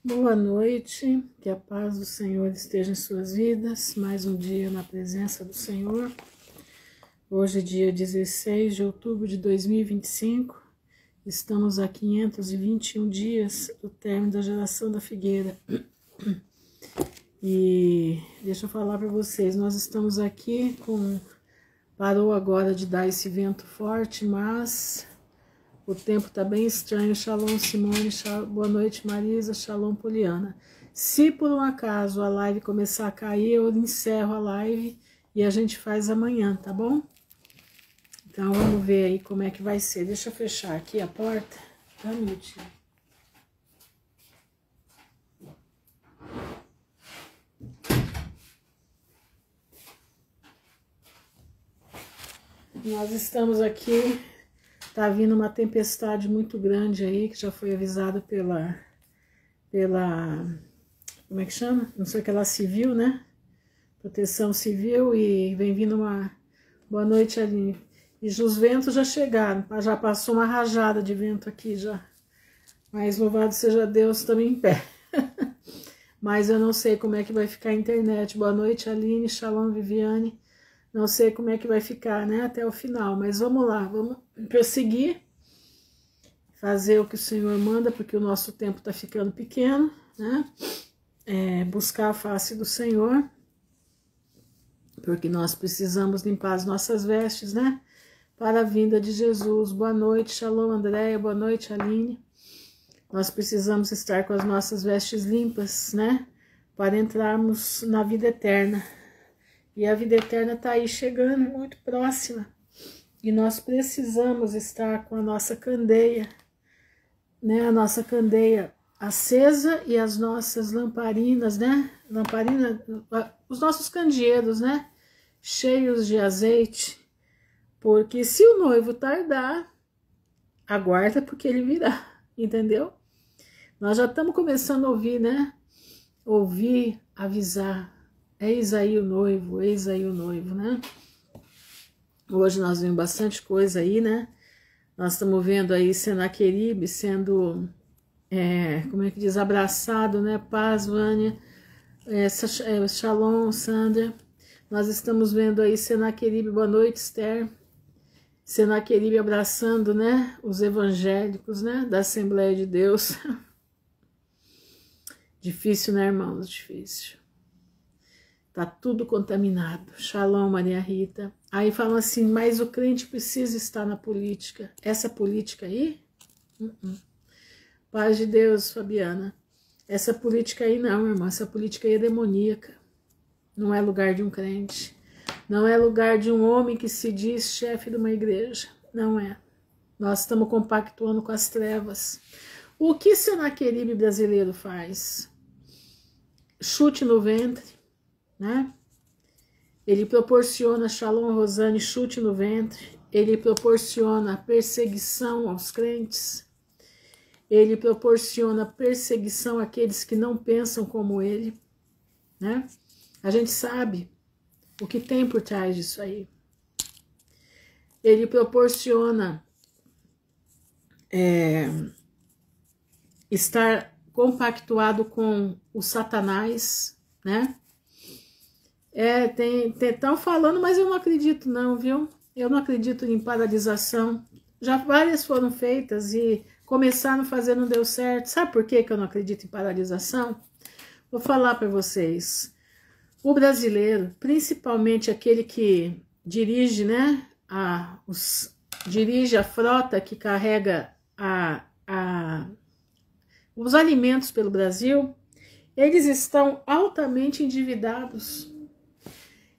Boa noite, que a paz do Senhor esteja em suas vidas. Mais um dia na presença do Senhor. Hoje é dia 16 de outubro de 2025. Estamos a 521 dias do término da geração da figueira. E deixa eu falar para vocês, nós estamos aqui parou agora de dar esse vento forte, mas o tempo está bem estranho. Shalom, Simone. Boa noite, Marisa. Shalom, Poliana. Se por um acaso a live começar a cair, eu encerro a live e a gente faz amanhã, tá bom? Então vamos ver aí como é que vai ser. Deixa eu fechar aqui a porta. Dá um minutinho. Nós estamos aqui. Tá vindo uma tempestade muito grande aí, que já foi avisada pela como é que chama? Não sei o que lá, civil, né? Proteção Civil, e vem vindo uma... Boa noite, Aline. E os ventos já chegaram, já passou uma rajada de vento aqui já. Mas louvado seja Deus, estamos em pé. Mas eu não sei como é que vai ficar a internet. Boa noite, Aline. Shalom, Viviane. Não sei como é que vai ficar, né, até o final, mas vamos lá, vamos prosseguir, fazer o que o Senhor manda, porque o nosso tempo está ficando pequeno, né, buscar a face do Senhor, porque nós precisamos limpar as nossas vestes, né, para a vinda de Jesus. Boa noite, Shalom, Andréia, boa noite, Aline. Nós precisamos estar com as nossas vestes limpas, né, para entrarmos na vida eterna. E a vida eterna está aí chegando, muito próxima. E nós precisamos estar com a nossa candeia, né? A nossa candeia acesa e as nossas lamparinas, né? Os nossos candeeiros, né? Cheios de azeite. Porque se o noivo tardar, aguarda porque ele virá, entendeu? Nós já estamos começando a ouvir, né? Ouvir, avisar. Eis aí o noivo, né? Hoje nós vimos bastante coisa aí, né? Nós estamos vendo aí Senaqueribe sendo, como é que diz, abraçado, né? Paz, Vânia, Shalom, Sandra. Nós estamos vendo aí Senaqueribe, boa noite, Esther. Senaqueribe abraçando, né? Os evangélicos, né? Da Assembleia de Deus. Difícil, né, irmãos? Difícil. Tá tudo contaminado. Shalom, Maria Rita. Aí falam assim, mas o crente precisa estar na política. Essa política aí? Paz de Deus, Fabiana. Essa política aí não, irmã. Essa política aí é demoníaca. Não é lugar de um crente. Não é lugar de um homem que se diz chefe de uma igreja. Não é. Nós estamos compactuando com as trevas. O que Senaqueribe brasileiro faz? Chute no ventre. Né? Ele proporciona, Shalom Rosane, chute no ventre, ele proporciona perseguição aos crentes, ele proporciona perseguição àqueles que não pensam como ele, né? A gente sabe o que tem por trás disso aí. Ele proporciona estar compactuado com o Satanás, né? Estão falando, mas eu não acredito não, viu? Eu não acredito em paralisação. Já várias foram feitas e começaram a fazer, não deu certo. Sabe por que eu não acredito em paralisação? Vou falar para vocês. O brasileiro, principalmente aquele que dirige, né? Dirige a frota que carrega os alimentos pelo Brasil, eles estão altamente endividados.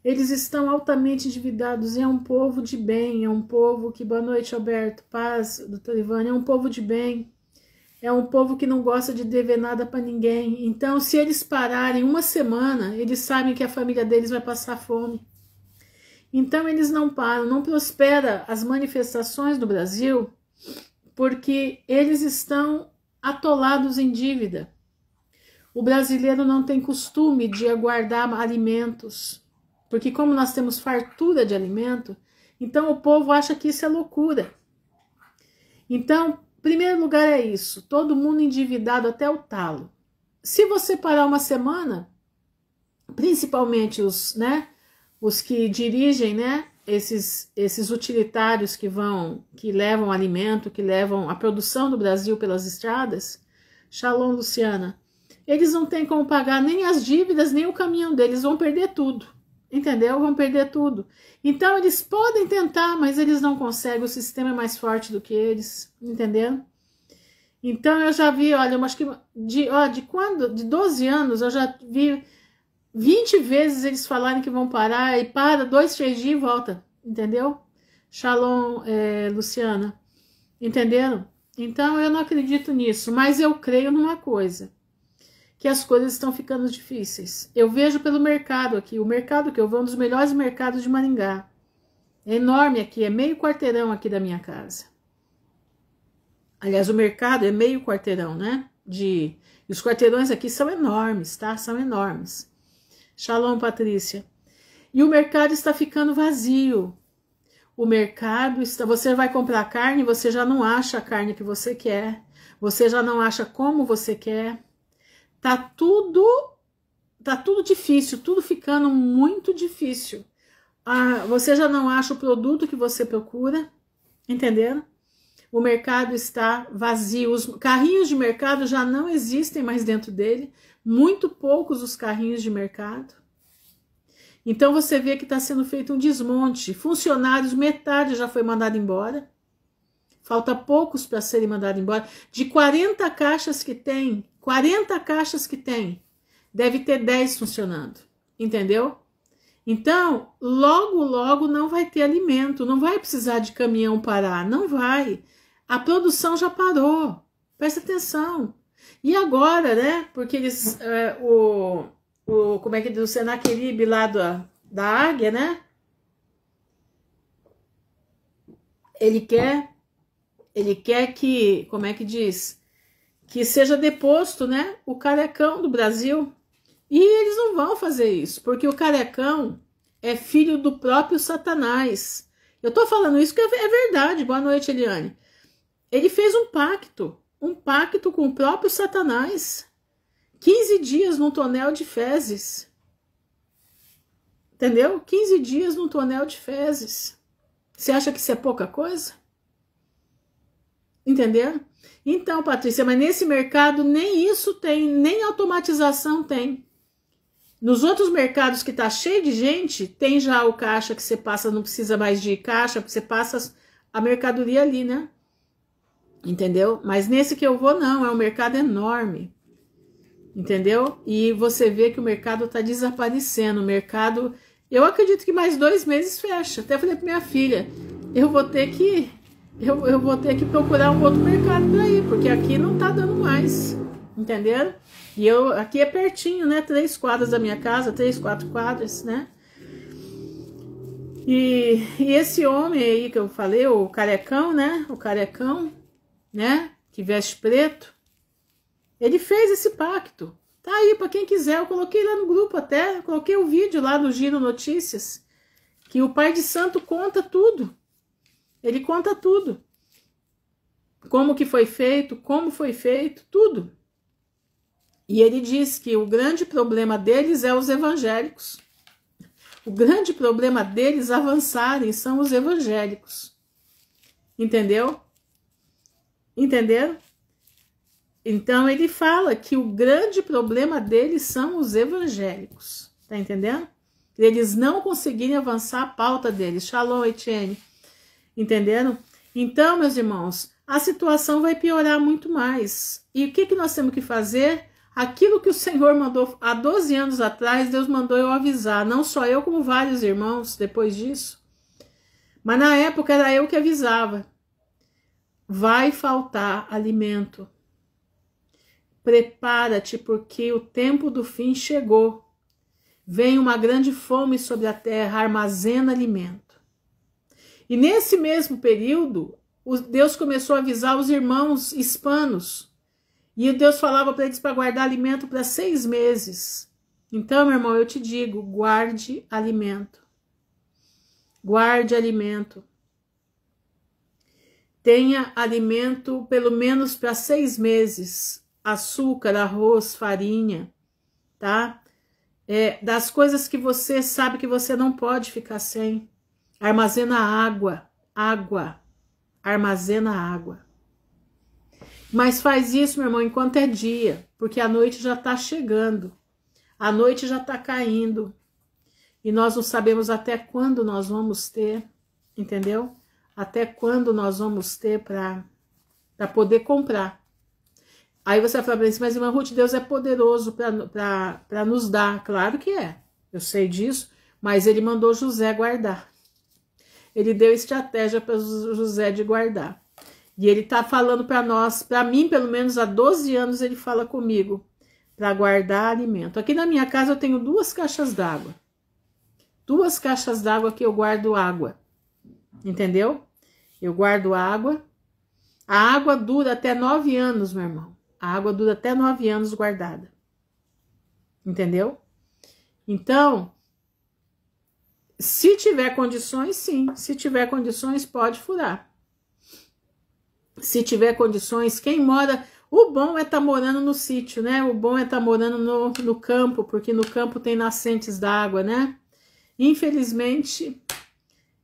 Eles estão altamente endividados, e é um povo de bem, é um povo que, boa noite, Alberto, paz, doutora Ivane, é um povo de bem, é um povo que não gosta de dever nada para ninguém. Então, se eles pararem uma semana, eles sabem que a família deles vai passar fome. Então, eles não param, não prospera as manifestações no Brasil, porque eles estão atolados em dívida. O brasileiro não tem costume de aguardar alimentos, porque como nós temos fartura de alimento, então o povo acha que isso é loucura. Então, primeiro lugar é isso, todo mundo endividado até o talo. se você parar uma semana, principalmente os que dirigem, né, esses utilitários que levam alimento, que levam a produção do Brasil pelas estradas, Shalom, Luciana, eles não têm como pagar nem as dívidas, nem o caminhão deles, vão perder tudo, entendeu? Vão perder tudo. Então eles podem tentar, mas eles não conseguem, o sistema é mais forte do que eles, entendeu? Então eu já vi, olha, eu acho que de 12 anos eu já vi 20 vezes eles falarem que vão parar e para 2, 3 dias e volta, entendeu? Shalom, Luciana, entenderam? Então eu não acredito nisso, mas eu creio numa coisa, que as coisas estão ficando difíceis. Eu vejo pelo mercado aqui, o mercado que eu vou é um dos melhores mercados de Maringá. É enorme aqui, é meio quarteirão aqui da minha casa. Aliás, o mercado é meio quarteirão, né? E os quarteirões aqui são enormes, tá? São enormes. Shalom, Patrícia. E o mercado está ficando vazio. O mercado está... Você vai comprar carne, você já não acha a carne que você quer. Você já não acha como você quer. Tá tudo difícil, tudo ficando muito difícil. Você já não acha o produto que você procura, entendendo? O mercado está vazio, os carrinhos de mercado já não existem mais dentro dele, muito poucos os carrinhos de mercado. Então você vê que está sendo feito um desmonte, funcionários, metade já foi mandado embora, falta poucos para serem mandados embora. De 40 caixas que tem, deve ter 10 funcionando, entendeu? Então, logo não vai ter alimento, não vai precisar de caminhão parar, não vai. A produção já parou, presta atenção. E agora, né, porque eles, como é que diz, o Senaquerib lá da Águia, né, ele quer que, como é que diz, que seja deposto, né, o carecão do Brasil. E eles não vão fazer isso, porque o carecão é filho do próprio Satanás. Eu tô falando isso porque é verdade. Boa noite, Eliane. Ele fez um pacto com o próprio Satanás. 15 dias num tonel de fezes. Entendeu? 15 dias num tonel de fezes. Você acha que isso é pouca coisa? Entendeu? Então, Patrícia, mas nesse mercado nem isso tem, nem automatização tem. Nos outros mercados que tá cheio de gente, tem já o caixa que você passa, não precisa mais de caixa, porque você passa a mercadoria ali, né? Entendeu? Mas nesse que eu vou, não, é um mercado enorme. Entendeu? E você vê que o mercado tá desaparecendo. O mercado, eu acredito que mais 2 meses fecha. Até falei pra minha filha, eu vou ter que procurar um outro mercado para ir, porque aqui não tá dando mais. Entenderam? E aqui é pertinho, né? 3 quadras da minha casa, 3, 4 quadras, né? E esse homem aí que eu falei, o carecão, né? O carecão, né? Que veste preto, ele fez esse pacto. Tá aí para quem quiser. Eu coloquei lá no grupo até, coloquei o vídeo lá no Giro Notícias, que o pai de santo conta tudo. Ele conta tudo. Como que foi feito, como foi feito, tudo. E ele diz que o grande problema deles é os evangélicos. O grande problema deles avançarem são os evangélicos. Entendeu? Entenderam? Então ele fala que o grande problema deles são os evangélicos. Tá entendendo? Eles não conseguirem avançar a pauta deles. Shalom, Etienne. Entenderam? Então, meus irmãos, a situação vai piorar muito mais. E o que nós temos que fazer? Aquilo que o Senhor mandou há 12 anos atrás, Deus mandou eu avisar. Não só eu, como vários irmãos depois disso. Mas na época era eu que avisava. Vai faltar alimento. Prepara-te, porque o tempo do fim chegou. Vem uma grande fome sobre a terra, armazena alimento. E nesse mesmo período, Deus começou a avisar os irmãos hispanos. E Deus falava para eles para guardar alimento para 6 meses. Então, meu irmão, eu te digo, guarde alimento. Guarde alimento. Tenha alimento pelo menos para 6 meses. açúcar, arroz, farinha, tá? Das coisas que você sabe que você não pode ficar sem. Armazena água, armazena água. Mas faz isso, meu irmão, enquanto é dia, porque a noite já está chegando, a noite já está caindo, e nós não sabemos até quando nós vamos ter, entendeu? Até quando nós vamos ter para poder comprar. Aí você vai falar assim, mas irmã Ruth, Deus é poderoso para nos dar. Claro que é, eu sei disso, mas ele mandou José guardar. Ele deu estratégia para José de guardar. E ele tá falando para nós, para mim pelo menos há 12 anos ele fala comigo, para guardar alimento. Aqui na minha casa eu tenho 2 caixas d'água. 2 caixas d'água que eu guardo água. Entendeu? Eu guardo água. A água dura até 9 anos, meu irmão. A água dura até 9 anos guardada. Entendeu? Então, se tiver condições, sim. Se tiver condições, pode furar. Se tiver condições, quem mora... O bom é estar morando no sítio, né? O bom é estar morando no campo, porque no campo tem nascentes d'água, né? Infelizmente,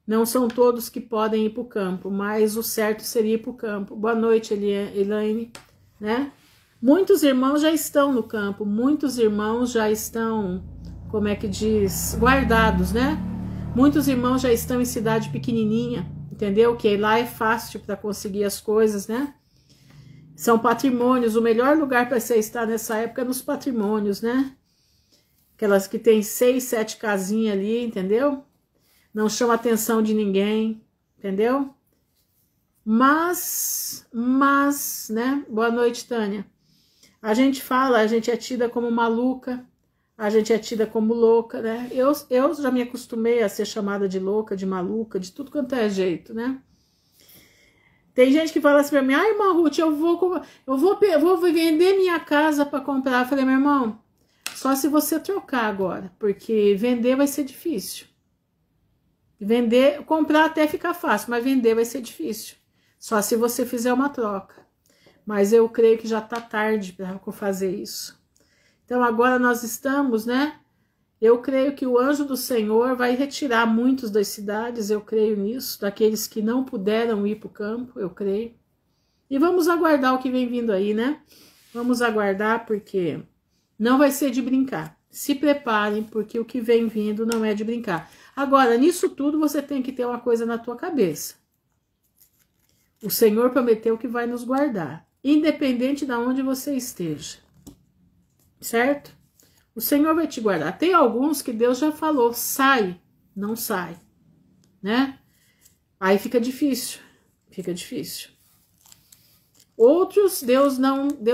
não são todos que podem ir para o campo, mas o certo seria ir para o campo. Boa noite, Elaine, né? Muitos irmãos já estão no campo, muitos irmãos já estão, como é que diz, guardados, né? Muitos irmãos já estão em cidade pequenininha, entendeu? Que lá é fácil para conseguir as coisas, né? São patrimônios, o melhor lugar para você estar nessa época é nos patrimônios, né? Aquelas que tem 6, 7 casinhas ali, entendeu? Não chama a atenção de ninguém, entendeu? Mas, né? Boa noite, Tânia. A gente fala, a gente é tida como maluca, a gente é tida como louca, né? Eu já me acostumei a ser chamada de louca, de maluca, de tudo quanto é jeito, né? Tem gente que fala assim pra mim, ai, irmã Ruth, eu vou vender minha casa para comprar. Eu falei, meu irmão, só se você trocar agora, porque vender vai ser difícil. Comprar até fica fácil, mas vender vai ser difícil. Só se você fizer uma troca. Mas eu creio que já tá tarde para fazer isso. Então agora nós estamos, né? Eu creio que o anjo do Senhor vai retirar muitos das cidades, eu creio nisso, daqueles que não puderam ir para o campo, eu creio. E vamos aguardar o que vem vindo aí, né? Vamos aguardar porque não vai ser de brincar. Se preparem, porque o que vem vindo não é de brincar. Agora, nisso tudo você tem que ter uma coisa na tua cabeça. O Senhor prometeu que vai nos guardar, independente de onde você esteja. Certo? O Senhor vai te guardar. Tem alguns que Deus já falou, sai, não sai, né? Aí fica difícil, Outros Deus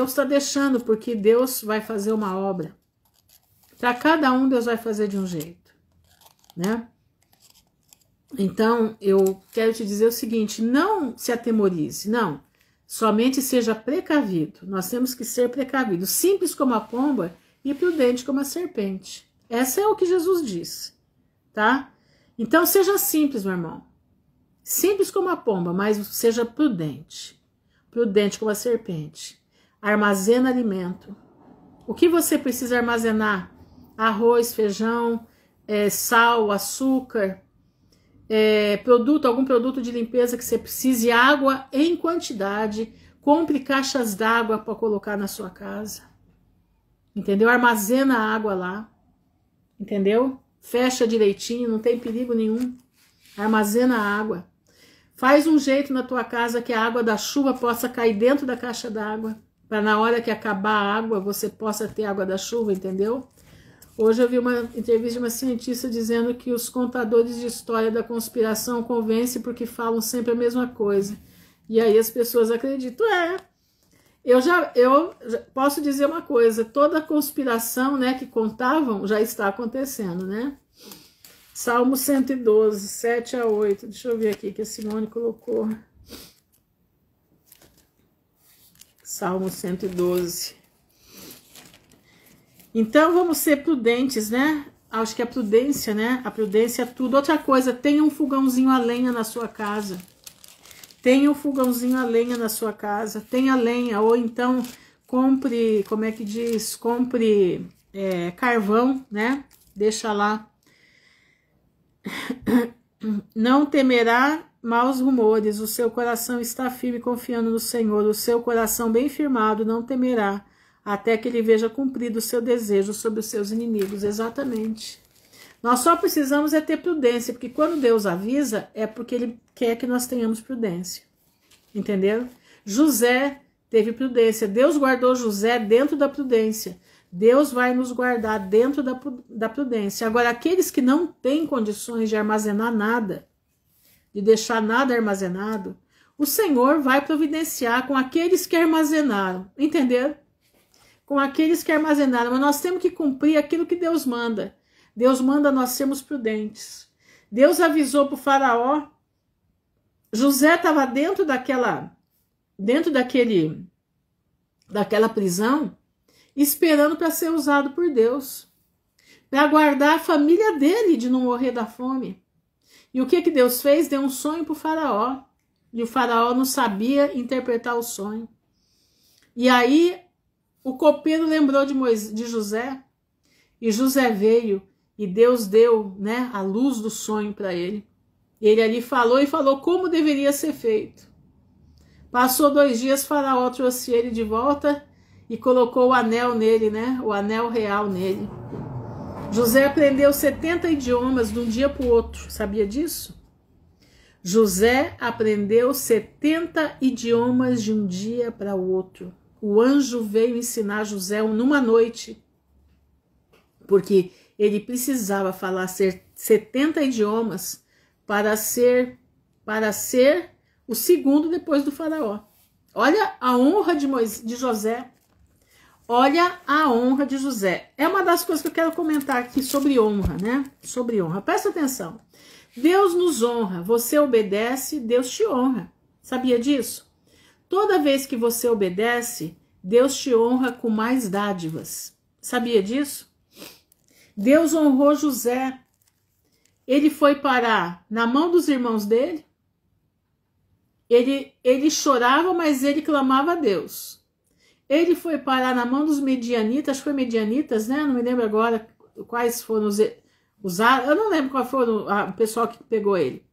está deixando, porque Deus vai fazer uma obra. Para cada um Deus vai fazer de um jeito, né? Então, eu quero te dizer o seguinte, não se atemorize, não. Somente seja precavido. Nós temos que ser precavidos, simples como a pomba e prudente como a serpente. Essa é o que Jesus disse, tá? Então seja simples, meu irmão. Simples como a pomba, mas seja prudente. Prudente como a serpente. Armazena alimento. O que você precisa armazenar? Arroz, feijão, sal, açúcar, algum produto de limpeza que você precise, água em quantidade. Compre caixas d'água para colocar na sua casa. Entendeu? Armazena a água lá, entendeu? Fecha direitinho, não tem perigo nenhum. Armazena a água. Faz um jeito na tua casa que a água da chuva possa cair dentro da caixa d'água, para na hora que acabar a água, você possa ter água da chuva, entendeu? Hoje eu vi uma entrevista de uma cientista dizendo que os contadores de história da conspiração convencem porque falam sempre a mesma coisa. E aí as pessoas acreditam, Eu posso dizer uma coisa, toda a conspiração, né, que contavam já está acontecendo, né? Salmo 112, 7 a 8. Deixa eu ver aqui que a Simone colocou. Salmo 112. Então vamos ser prudentes, né? Acho que a prudência, né? A prudência é tudo. Outra coisa, tenha um fogãozinho a lenha na sua casa. Tenha um fogãozinho a lenha na sua casa. Tenha lenha, ou então compre, como é que diz? Compre carvão, né? Deixa lá. Não temerá maus rumores, o seu coração está firme confiando no Senhor, o seu coração bem firmado não temerá, até que ele veja cumprido o seu desejo sobre os seus inimigos. Exatamente. Nós só precisamos ter prudência, porque quando Deus avisa, é porque ele quer que nós tenhamos prudência. Entenderam? José teve prudência, Deus guardou José dentro da prudência. Deus vai nos guardar dentro da prudência. Agora, aqueles que não têm condições de armazenar nada, de deixar nada armazenado, o Senhor vai providenciar com aqueles que armazenaram. Entenderam? Com aqueles que armazenaram. Mas nós temos que cumprir aquilo que Deus manda. Deus manda nós sermos prudentes. Deus avisou para o faraó. José estava dentro daquela prisão, esperando para ser usado por Deus, para guardar a família dele de não morrer da fome. E o que Deus fez? Deu um sonho para o faraó, e o faraó não sabia interpretar o sonho. E aí o copeiro lembrou de José, e José veio, e Deus deu, né, a luz do sonho para ele. Ele ali falou como deveria ser feito. Passou 2 dias, faraó trouxe ele de volta e colocou o anel nele, né? O anel real nele. José aprendeu 70 idiomas de um dia para o outro. Sabia disso? José aprendeu 70 idiomas de um dia para o outro. O anjo veio ensinar José numa noite, porque ele precisava falar 70 idiomas para ser o segundo depois do faraó. Olha a honra de José. Olha a honra de José. É uma das coisas que eu quero comentar aqui sobre honra, né? Sobre honra. Presta atenção. Deus nos honra. Você obedece, Deus te honra. Sabia disso? Toda vez que você obedece, Deus te honra com mais dádivas. Sabia disso? Deus honrou José. Ele foi parar na mão dos irmãos dele. Ele chorava, mas ele clamava a Deus. Ele foi parar na mão dos medianitas, acho que foi medianitas, né? Não me lembro agora quais foram os eu não lembro qual foi o pessoal que pegou ele.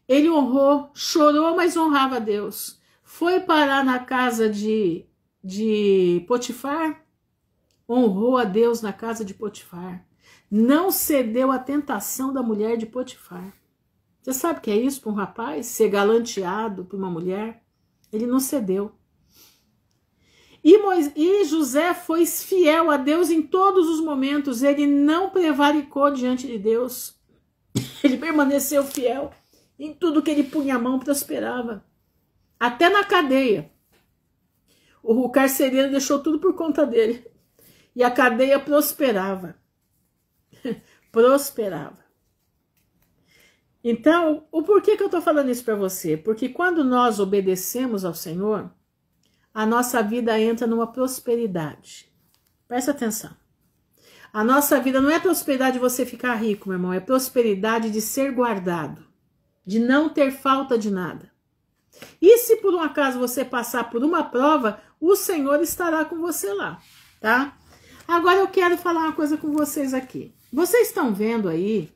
Ele honrou, chorou, mas honrava a Deus. Foi parar na casa de Potifar, honrou a Deus na casa de Potifar. Não cedeu à tentação da mulher de Potifar. Você sabe o que é isso para um rapaz? Ser galanteado por uma mulher? Ele não cedeu. E José foi fiel a Deus em todos os momentos. Ele não prevaricou diante de Deus. Ele permaneceu fiel. Em tudo que ele punha a mão, prosperava. Até na cadeia. O carcereiro deixou tudo por conta dele. E a cadeia prosperava. Prosperava. Então, o porquê que eu estou falando isso para você? Porque quando nós obedecemos ao Senhor, a nossa vida entra numa prosperidade. Presta atenção. A nossa vida não é prosperidade de você ficar rico, meu irmão. É prosperidade de ser guardado. De não ter falta de nada. E se por um acaso você passar por uma prova, o Senhor estará com você lá, tá? Agora eu quero falar uma coisa com vocês aqui. Vocês estão vendo aí?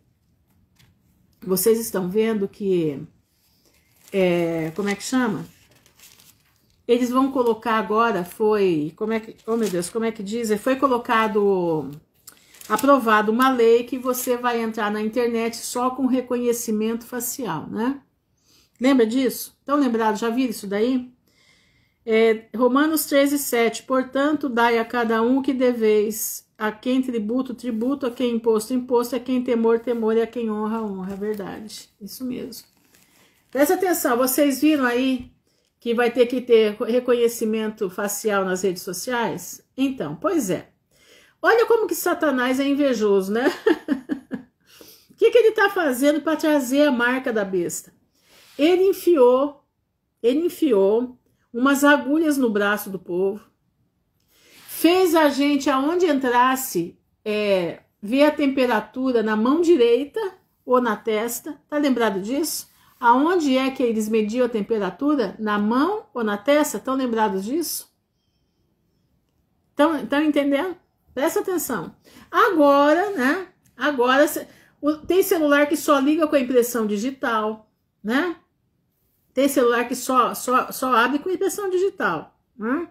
Vocês estão vendo que... como é que chama? Eles vão colocar agora, oh meu Deus, como é que diz? Foi aprovado uma lei que você vai entrar na internet só com reconhecimento facial, né? Lembra disso? Estão lembrados? Já viram isso daí? Romanos 13:7. Portanto, dai a cada um que deveis, a quem tributo, tributo, a quem imposto, imposto, a quem temor, temor, e a quem honra, honra. É verdade, isso mesmo. Presta atenção, vocês viram aí que vai ter que ter reconhecimento facial nas redes sociais? Então, pois é. Olha como que Satanás é invejoso, né? O que ele está fazendo para trazer a marca da besta? Ele enfiou umas agulhas no braço do povo, fez a gente, aonde entrasse, ver a temperatura na mão direita ou na testa. Tá lembrado disso? Aonde é que eles mediam a temperatura? Na mão ou na testa? Estão lembrados disso? Estão entendendo? Presta atenção. Agora, né? Agora tem celular que só liga com a impressão digital, né? Tem celular que só abre com impressão digital, né?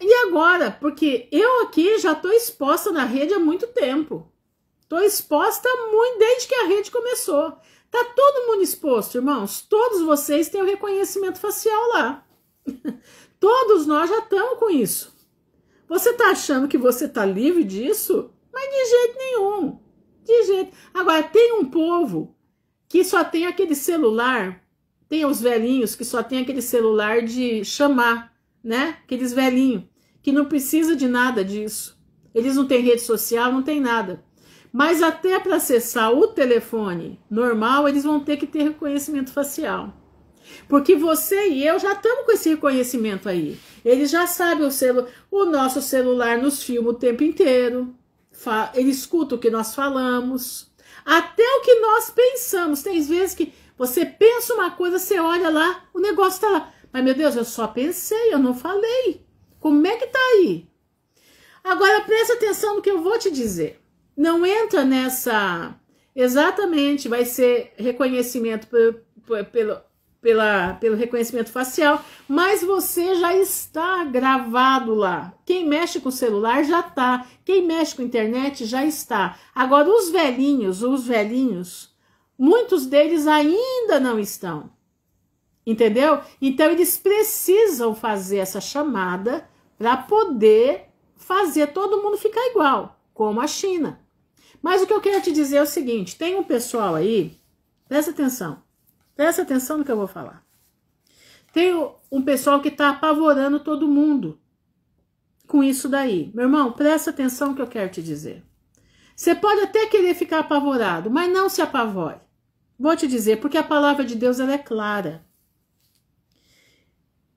E agora, porque eu aqui já estou exposta na rede há muito tempo. Estou exposta muito desde que a rede começou. Tá todo mundo exposto, irmãos. Todos vocês têm o reconhecimento facial lá. Todos nós já estamos com isso. Você tá achando que você tá livre disso? Mas de jeito nenhum. De jeito. Agora, tem um povo que só tem aquele celular, tem os velhinhos que só tem aquele celular de chamar, né? Aqueles velhinhos que não precisa de nada disso. Eles não têm rede social, não tem nada. Mas até para acessar o telefone normal, eles vão ter que ter reconhecimento facial. Porque você e eu já estamos com esse reconhecimento aí. Eles já sabem o nosso celular nos filma o tempo inteiro. Ele escuta o que nós falamos. Até o que nós pensamos. Tem vezes que você pensa uma coisa, você olha lá, o negócio está lá. Mas, meu Deus, eu só pensei, eu não falei. Como é que tá aí? Agora, presta atenção no que eu vou te dizer. Não entra nessa... Exatamente, vai ser reconhecimento pelo reconhecimento facial, mas você já está gravado lá. Quem mexe com o celular já está. Quem mexe com a internet já está. Agora, os velhinhos, muitos deles ainda não estão. Entendeu? Então, eles precisam fazer essa chamada para poder fazer todo mundo ficar igual, como a China. Mas o que eu quero te dizer é o seguinte, tem um pessoal aí, presta atenção no que eu vou falar. Tem um pessoal que está apavorando todo mundo com isso daí. Meu irmão, presta atenção no que eu quero te dizer. Você pode até querer ficar apavorado, mas não se apavore. Vou te dizer, porque a palavra de Deus ela é clara.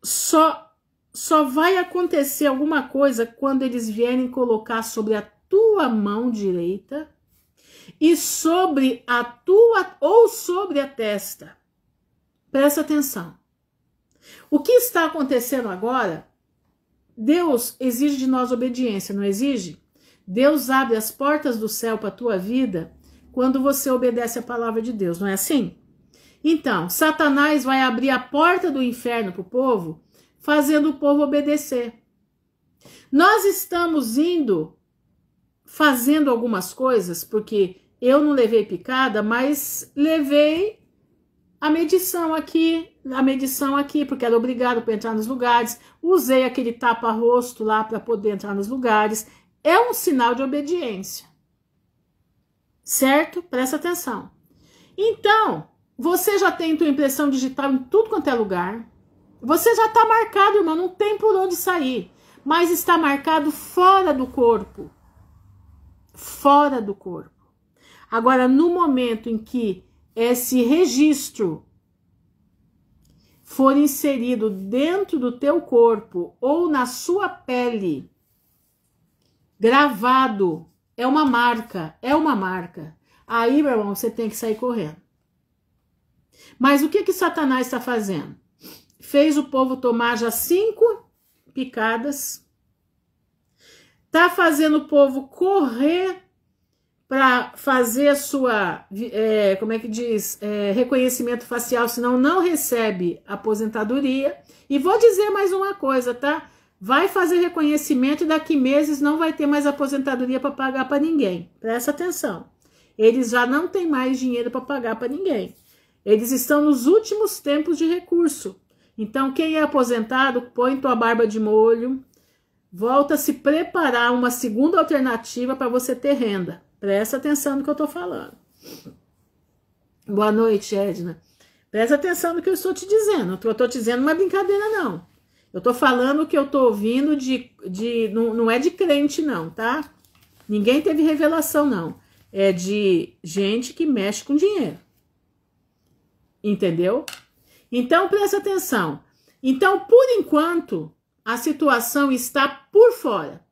Só vai acontecer alguma coisa quando eles vierem colocar sobre a tua mão direita e sobre a tua ou sobre a testa. Presta atenção. O que está acontecendo agora? Deus exige de nós obediência, não exige? Deus abre as portas do céu para a tua vida quando você obedece a palavra de Deus, não é assim? Então, Satanás vai abrir a porta do inferno para o povo, fazendo o povo obedecer. Nós estamos fazendo algumas coisas, porque eu não levei picada, mas levei a medição aqui, porque era obrigado para entrar nos lugares, usei aquele tapa-rosto lá para poder entrar nos lugares, é um sinal de obediência, certo? Presta atenção. Então, você já tem tua impressão digital em tudo quanto é lugar, você já está marcado, irmão, não tem por onde sair, mas está marcado fora do corpo. Fora do corpo. Agora, no momento em que esse registro for inserido dentro do teu corpo ou na sua pele, gravado, é uma marca. Aí, meu irmão, você tem que sair correndo. Mas o que Satanás está fazendo? Fez o povo tomar já 5 picadas, tá fazendo o povo correr para fazer a sua, reconhecimento facial, senão não recebe aposentadoria. E vou dizer mais uma coisa, tá? Vai fazer reconhecimento e daqui meses não vai ter mais aposentadoria para pagar para ninguém. Presta atenção. Eles já não têm mais dinheiro para pagar para ninguém. Eles estão nos últimos tempos de recurso. Então, quem é aposentado, põe tua barba de molho, volta a se preparar uma segunda alternativa para você ter renda. Presta atenção no que eu estou falando. Boa noite, Edna. Presta atenção no que eu estou te dizendo. Não estou te dizendo uma brincadeira, não. Eu estou falando o que eu estou ouvindo não é de crente, não, tá? Ninguém teve revelação, não. É de gente que mexe com dinheiro. Entendeu? Então, presta atenção. Então, por enquanto, a situação está por fora.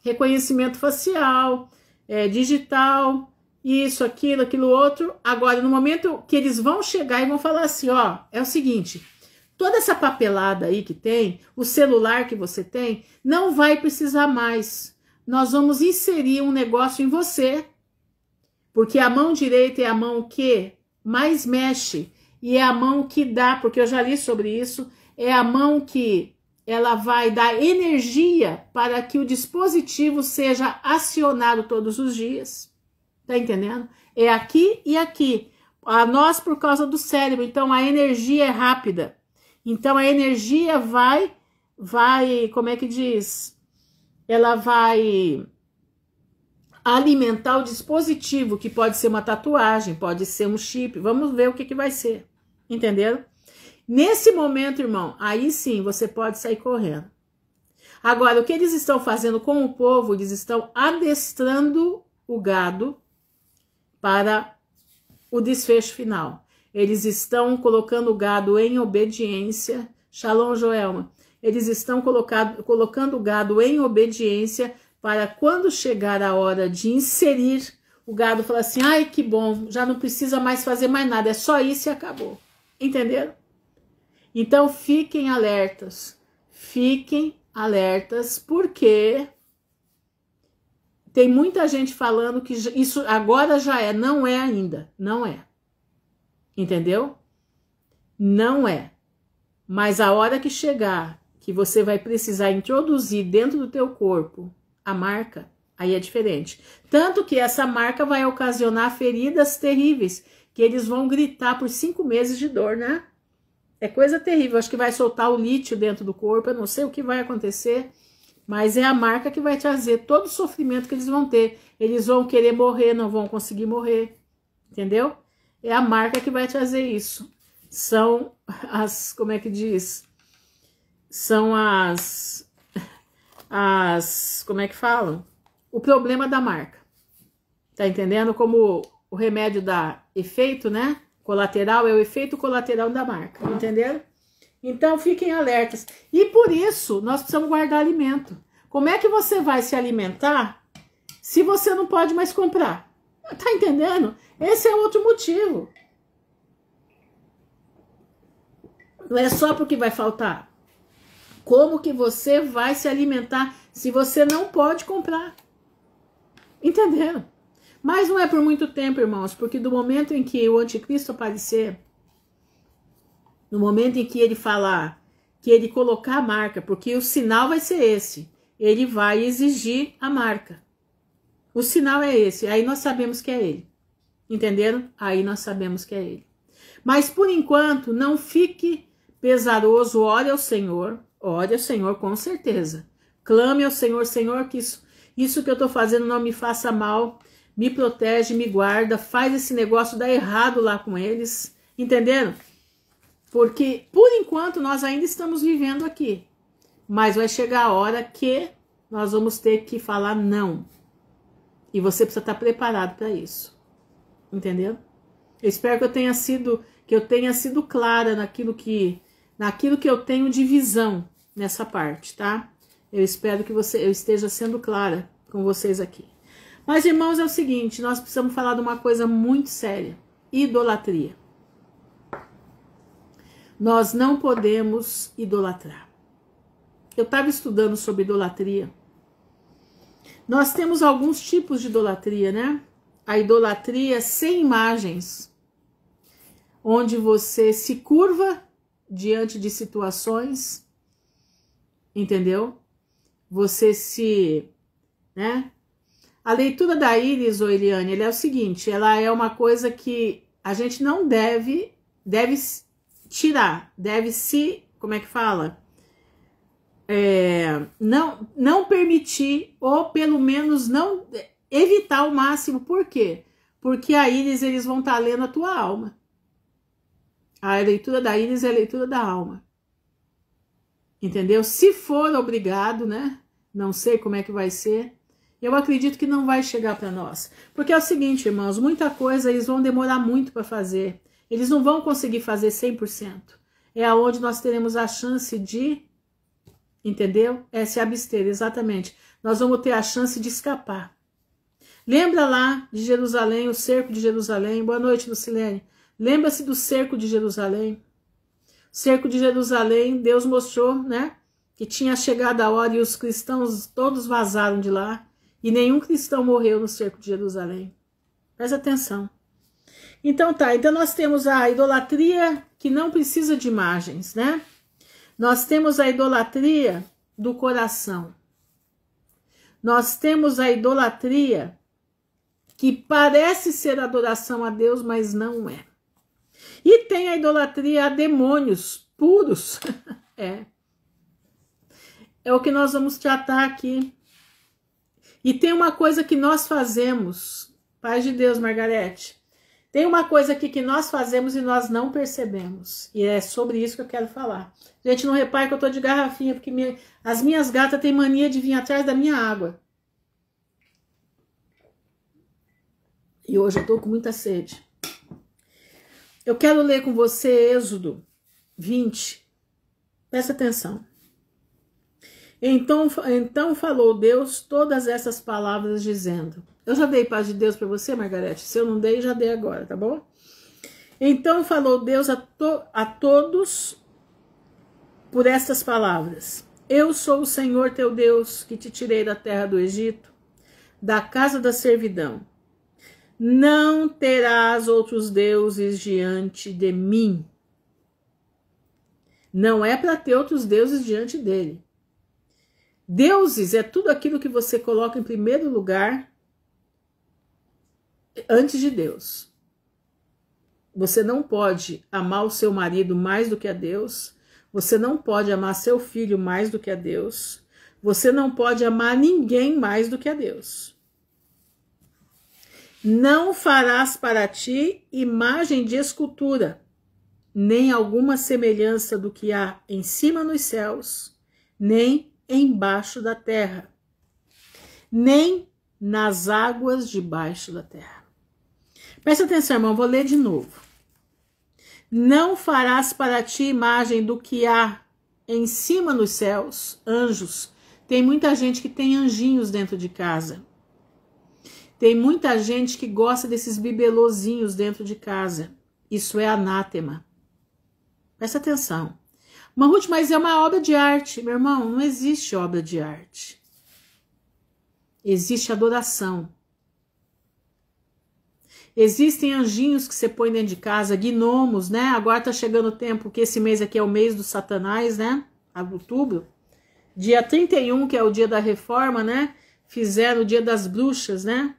Reconhecimento facial, digital, isso, aquilo outro. Agora, no momento que eles vão chegar e vão falar assim, ó, é o seguinte, toda essa papelada aí que tem, o celular que você tem, não vai precisar mais. Nós vamos inserir um negócio em você, porque a mão direita é a mão que mais mexe e é a mão que dá, porque eu já li sobre isso, é a mão que ela vai dar energia para que o dispositivo seja acionado todos os dias. Tá entendendo? É aqui e aqui. A nós por causa do cérebro, então a energia é rápida. Então a energia vai, como é que diz? Ela vai alimentar o dispositivo, que pode ser uma tatuagem, pode ser um chip. Vamos ver o que vai ser. Entenderam? Nesse momento, irmão, aí sim você pode sair correndo. Agora, o que eles estão fazendo com o povo? Eles estão adestrando o gado para o desfecho final. Eles estão colocando o gado em obediência. Shalom, Joelma. Eles estão colocando o gado em obediência para quando chegar a hora de inserir, o gado falar assim, ai que bom, já não precisa mais fazer mais nada, é só isso e acabou. Entenderam? Então fiquem alertas, porque tem muita gente falando que isso agora já é, não é ainda, não é. Entendeu? Não é. Mas a hora que chegar, que você vai precisar introduzir dentro do teu corpo a marca, aí é diferente. Tanto que essa marca vai ocasionar feridas terríveis, que eles vão gritar por 5 meses de dor, né? É coisa terrível, acho que vai soltar o lítio dentro do corpo, eu não sei o que vai acontecer, mas é a marca que vai trazer todo o sofrimento que eles vão ter. Eles vão querer morrer, não vão conseguir morrer, entendeu? É a marca que vai trazer isso. São as, como é que diz? São como é que falam? O problema da marca. Tá entendendo? Como o remédio dá efeito, né? Colateral é o efeito colateral da marca, entenderam? Então fiquem alertas. E por isso nós precisamos guardar alimento. Como é que você vai se alimentar se você não pode mais comprar? Tá entendendo? Esse é outro motivo. Não é só porque vai faltar. Como que você vai se alimentar se você não pode comprar? Entenderam? Mas não é por muito tempo, irmãos, porque do momento em que o anticristo aparecer, no momento em que ele falar, que ele colocar a marca, porque o sinal vai ser esse, ele vai exigir a marca. O sinal é esse, aí nós sabemos que é ele. Entenderam? Aí nós sabemos que é ele. Mas por enquanto, não fique pesaroso, ore ao Senhor com certeza. Clame ao Senhor, Senhor, que isso que eu estou fazendo não me faça mal, me protege, me guarda, faz esse negócio dar errado lá com eles, entenderam? Porque, por enquanto, nós ainda estamos vivendo aqui, mas vai chegar a hora que nós vamos ter que falar não, e você precisa estar preparado para isso, entendeu? Eu espero que eu tenha sido clara naquilo que eu tenho de visão nessa parte, tá? Eu espero que eu esteja sendo clara com vocês aqui. Mas, irmãos, é o seguinte, nós precisamos falar de uma coisa muito séria. Idolatria. Nós não podemos idolatrar. Eu estava estudando sobre idolatria. Nós temos alguns tipos de idolatria, né? A idolatria sem imagens, onde você se curva diante de situações, entendeu? Você né? A leitura da Iris, Eliane, ela é o seguinte, ela é uma coisa que a gente não deve tirar, deve se, como é que fala? Não permitir, ou pelo menos não evitar ao máximo. Por quê? Porque a Iris, eles vão estar lendo a tua alma. A leitura da Iris é a leitura da alma. Entendeu? Se for obrigado, né? Não sei como é que vai ser. Eu acredito que não vai chegar para nós. Porque é o seguinte, irmãos, muita coisa eles vão demorar muito para fazer. Eles não vão conseguir fazer 100%. É aonde nós teremos a chance de, entendeu? Se abster, exatamente. Nós vamos ter a chance de escapar. Lembra lá de Jerusalém, o cerco de Jerusalém? Boa noite, Lucilene. Lembra-se do cerco de Jerusalém? Cerco de Jerusalém, Deus mostrou, né, que tinha chegado a hora e os cristãos todos vazaram de lá. E nenhum cristão morreu no cerco de Jerusalém. Presta atenção. Então tá, então nós temos a idolatria que não precisa de imagens, né? Nós temos a idolatria do coração. Nós temos a idolatria que parece ser adoração a Deus, mas não é. E tem a idolatria a demônios puros. É o que nós vamos tratar aqui. E tem uma coisa que nós fazemos, paz de Deus, Margarete, tem uma coisa aqui que nós fazemos e nós não percebemos. E é sobre isso que eu quero falar. Gente, não repare que eu tô de garrafinha, porque as minhas gatas têm mania de vir atrás da minha água. E hoje eu tô com muita sede. Eu quero ler com você Êxodo 20. Presta atenção. Então falou Deus todas essas palavras dizendo... Eu já dei paz de Deus para você, Margarete? Se eu não dei, já dei agora, tá bom? Então falou Deus a todos por estas palavras. Eu sou o Senhor teu Deus, que te tirei da terra do Egito, da casa da servidão. Não terás outros deuses diante de mim. Não é para ter outros deuses diante dele. Deuses é tudo aquilo que você coloca em primeiro lugar antes de Deus. Você não pode amar o seu marido mais do que a Deus. Você não pode amar seu filho mais do que a Deus. Você não pode amar ninguém mais do que a Deus. Não farás para ti imagem de escultura, nem alguma semelhança do que há em cima nos céus, nem embaixo da terra, nem nas águas debaixo da terra. Presta atenção, irmão, vou ler de novo. Não farás para ti imagem do que há em cima nos céus, anjos. Tem muita gente que tem anjinhos dentro de casa. Tem muita gente que gosta desses bibelozinhos dentro de casa. Isso é anátema. Presta atenção. Ruth, mas é uma obra de arte. Meu irmão, não existe obra de arte. Existe adoração. Existem anjinhos que você põe dentro de casa, gnomos, né? Agora tá chegando o tempo que esse mês aqui é o mês do Satanás, né? Outubro. Dia 31, que é o dia da reforma, né? Fizeram o dia das bruxas, né?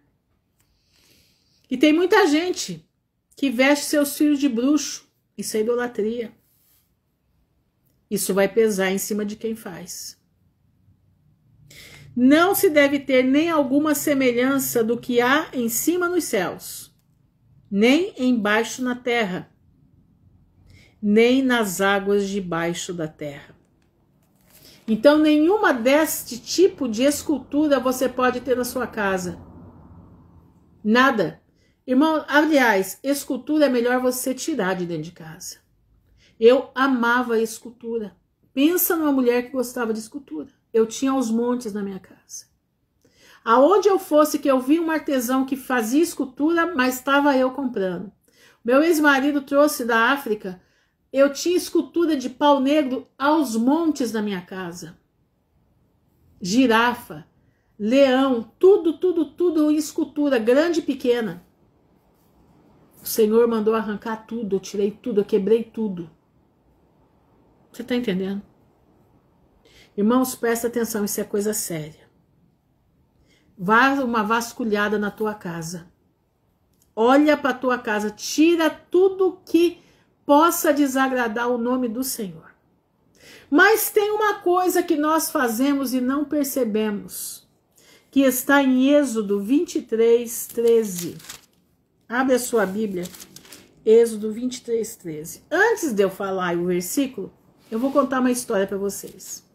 E tem muita gente que veste seus filhos de bruxo. Isso é idolatria. Isso vai pesar em cima de quem faz. Não se deve ter nem alguma semelhança do que há em cima nos céus, nem embaixo na terra, nem nas águas debaixo da terra. Então, nenhuma deste tipo de escultura você pode ter na sua casa. Nada. Irmão, aliás, escultura é melhor você tirar de dentro de casa. Eu amava a escultura. Pensa numa mulher que gostava de escultura. Eu tinha aos montes na minha casa. Aonde eu fosse que eu vi um artesão que fazia escultura, mas estava eu comprando. Meu ex-marido trouxe da África, eu tinha escultura de pau negro aos montes na minha casa. Girafa, leão, tudo em escultura, grande e pequena. O Senhor mandou arrancar tudo, eu tirei tudo, eu quebrei tudo. Você está entendendo? Irmãos, presta atenção, isso é coisa séria. Vá uma vasculhada na tua casa. Olha para a tua casa, tira tudo que possa desagradar o nome do Senhor. Mas tem uma coisa que nós fazemos e não percebemos, que está em Êxodo 23, 13. Abre a sua Bíblia, Êxodo 23, 13. Antes de eu falar o versículo, eu vou contar uma história para vocês.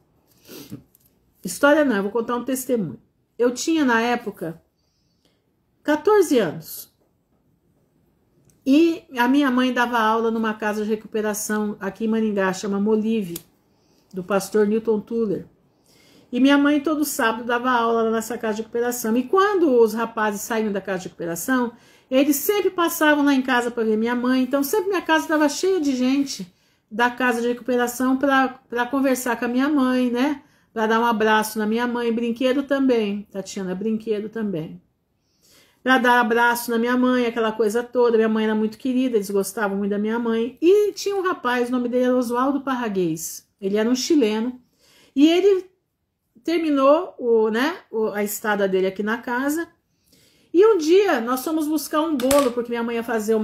História não, eu vou contar um testemunho. Eu tinha na época 14 anos. E a minha mãe dava aula numa casa de recuperação aqui em Maringá, chama Molive, do pastor Newton Tuller. E minha mãe todo sábado dava aula nessa casa de recuperação. E quando os rapazes saíam da casa de recuperação, eles sempre passavam lá em casa para ver minha mãe. Então sempre minha casa estava cheia de gente da casa de recuperação para conversar com a minha mãe, né? Para dar um abraço na minha mãe, brinquedo também, Tatiana, brinquedo também. Para dar abraço na minha mãe, aquela coisa toda. Minha mãe era muito querida, eles gostavam muito da minha mãe. E tinha um rapaz, o nome dele era Oswaldo Parraguês. Ele era um chileno. E ele terminou a estada dele aqui na casa. E um dia nós fomos buscar um bolo, porque minha mãe ia fazer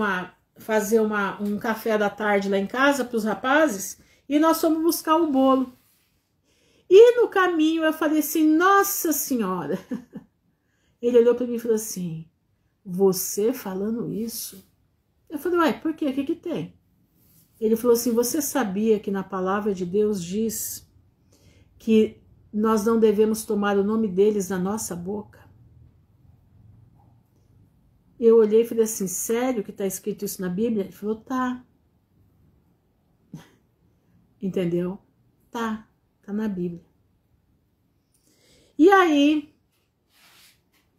um café da tarde lá em casa para os rapazes. E nós fomos buscar o bolo. E no caminho eu falei assim, Nossa Senhora. Ele olhou para mim e falou assim, você falando isso? Eu falei, ué, por quê? O que tem? Ele falou assim, você sabia que na palavra de Deus diz que nós não devemos tomar o nome deles na nossa boca? Eu olhei e falei assim, sério que está escrito isso na Bíblia? Ele falou, tá. Entendeu? Tá na Bíblia. E aí,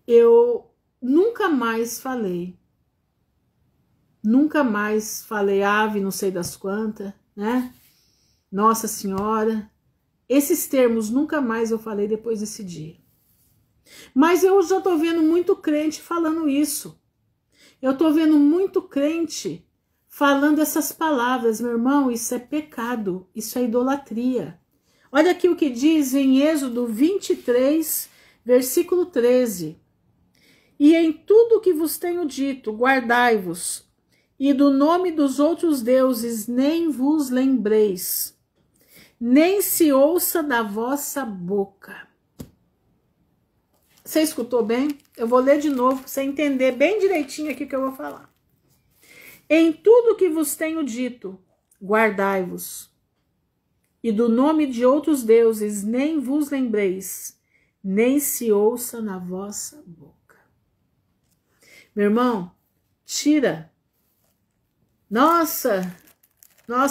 eu nunca mais falei ave não sei das quantas, né? Nossa Senhora. Esses termos nunca mais eu falei depois desse dia. Mas eu já tô vendo muito crente falando isso. Eu tô vendo muito crente falando essas palavras. Meu irmão, isso é pecado, isso é idolatria. Olha aqui o que diz em Êxodo 23, versículo 13. E em tudo que vos tenho dito, guardai-vos, e do nome dos outros deuses nem vos lembreis, nem se ouça da vossa boca. Você escutou bem? Eu vou ler de novo para você entender bem direitinho aqui o que eu vou falar. Em tudo que vos tenho dito, guardai-vos, e do nome de outros deuses nem vos lembreis, nem se ouça na vossa boca. Meu irmão, tira. Nossa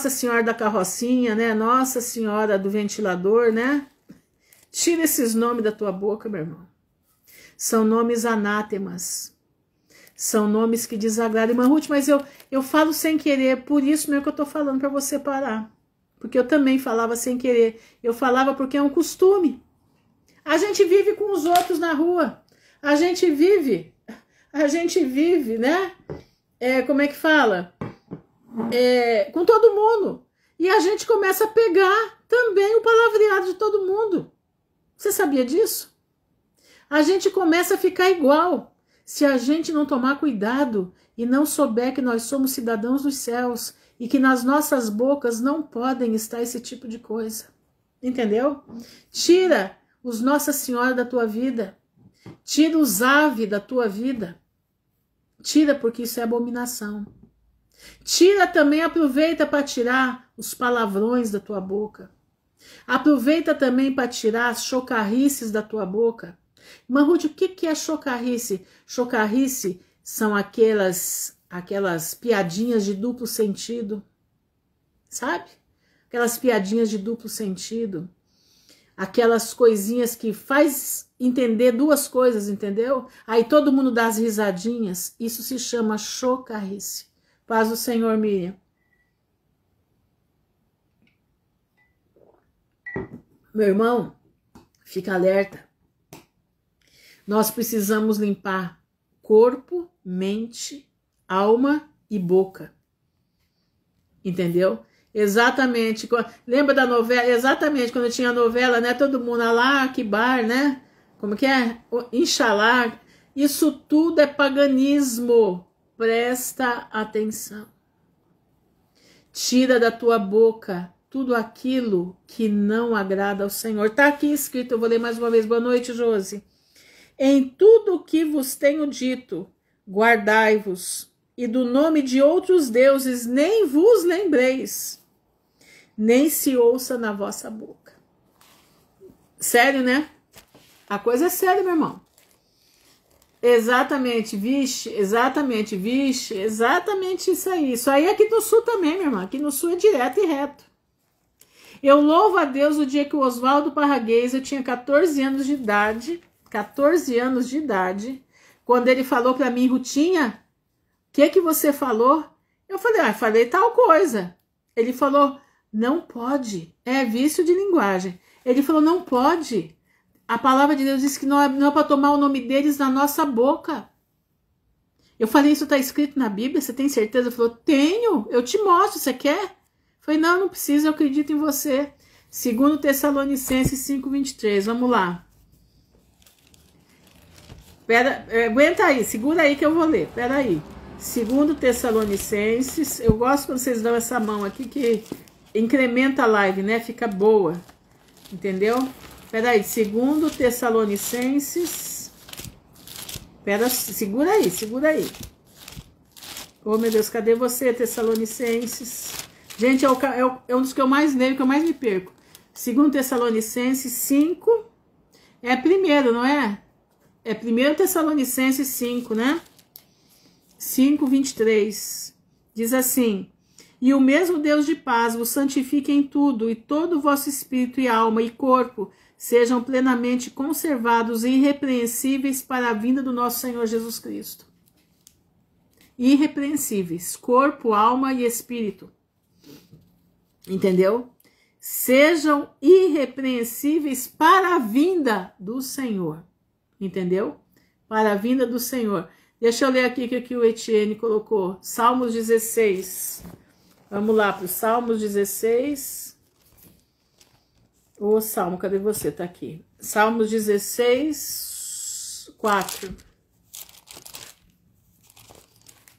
Senhora da carrocinha, né? Nossa Senhora do ventilador, né? Tira esses nomes da tua boca, meu irmão. São nomes anátemas. São nomes que desagradam. Irmã Ruth, mas eu falo sem querer, por isso mesmo que eu tô falando para você parar. Porque eu também falava sem querer. Eu falava porque é um costume. A gente vive com os outros na rua. A gente vive, né? Como é que fala? Com todo mundo. E a gente começa a pegar também o palavreado de todo mundo. Você sabia disso? A gente começa a ficar igual. Se a gente não tomar cuidado e não souber que nós somos cidadãos dos céus e que nas nossas bocas não podem estar esse tipo de coisa. Entendeu? Tira os Nossa Senhora da tua vida. Tira os ave da tua vida. Tira, porque isso é abominação. Tira também, aproveita para tirar os palavrões da tua boca. Aproveita também para tirar as chocarrices da tua boca. Irmã Ruth, o que é chocarrice? Chocarrice são aquelas piadinhas de duplo sentido. Sabe? Aquelas piadinhas de duplo sentido. Aquelas coisinhas que faz entender duas coisas, entendeu? Aí todo mundo dá as risadinhas. Isso se chama chocarrice. Paz do Senhor, Miriam. Meu irmão, fica alerta. Nós precisamos limpar corpo, mente, alma e boca. Entendeu? Exatamente. Lembra da novela? Exatamente, quando tinha a novela, né? Todo mundo, Alá, Akbar, né? Como que é? Inxalá. Isso tudo é paganismo. Presta atenção. Tira da tua boca tudo aquilo que não agrada ao Senhor. Está aqui escrito, eu vou ler mais uma vez. Boa noite, Josi. Em tudo o que vos tenho dito, guardai-vos, e do nome de outros deuses nem vos lembreis, nem se ouça na vossa boca. Sério, né? A coisa é séria, meu irmão. Exatamente, vixe, exatamente isso aí. Isso aí é aqui no sul também, meu irmão. Aqui no sul é direto e reto. Eu louvo a Deus o dia que o Oswaldo Parraguês, eu tinha 14 anos de idade, quando ele falou para mim, Rutinha, o que você falou? Eu falei, falei tal coisa. Ele falou, não pode. É vício de linguagem. Ele falou, não pode. A palavra de Deus diz que não é para tomar o nome deles na nossa boca. Eu falei, isso está escrito na Bíblia? Você tem certeza? Ele falou, tenho. Eu te mostro, você quer? Eu falei, não precisa, eu acredito em você. 2 Tessalonicenses 5:23, vamos lá. Aguenta aí, segura aí que eu vou ler. Pera aí. 2 Tessalonicenses, eu gosto quando vocês dão essa mão aqui que incrementa a live, né? Fica boa, entendeu? Pera aí, 2 Tessalonicenses, segura aí. Oh meu Deus, cadê você, Tessalonicenses? Gente, é um dos que eu mais leio, que eu mais me perco. 2 Tessalonicenses 5, é primeiro, não é? É 1 Tessalonicenses 5, né? 5:23. Diz assim: e o mesmo Deus de paz vos santifique em tudo, e todo o vosso espírito e alma e corpo sejam plenamente conservados e irrepreensíveis para a vinda do nosso Senhor Jesus Cristo. Irrepreensíveis, corpo, alma e espírito. Entendeu? Sejam irrepreensíveis para a vinda do Senhor. Entendeu? Para a vinda do Senhor. Deixa eu ler aqui o que o Etienne colocou. Salmos 16. Vamos lá para o Salmos 16. Ô, Salmo, cadê você? Tá aqui. Salmos 16, 4.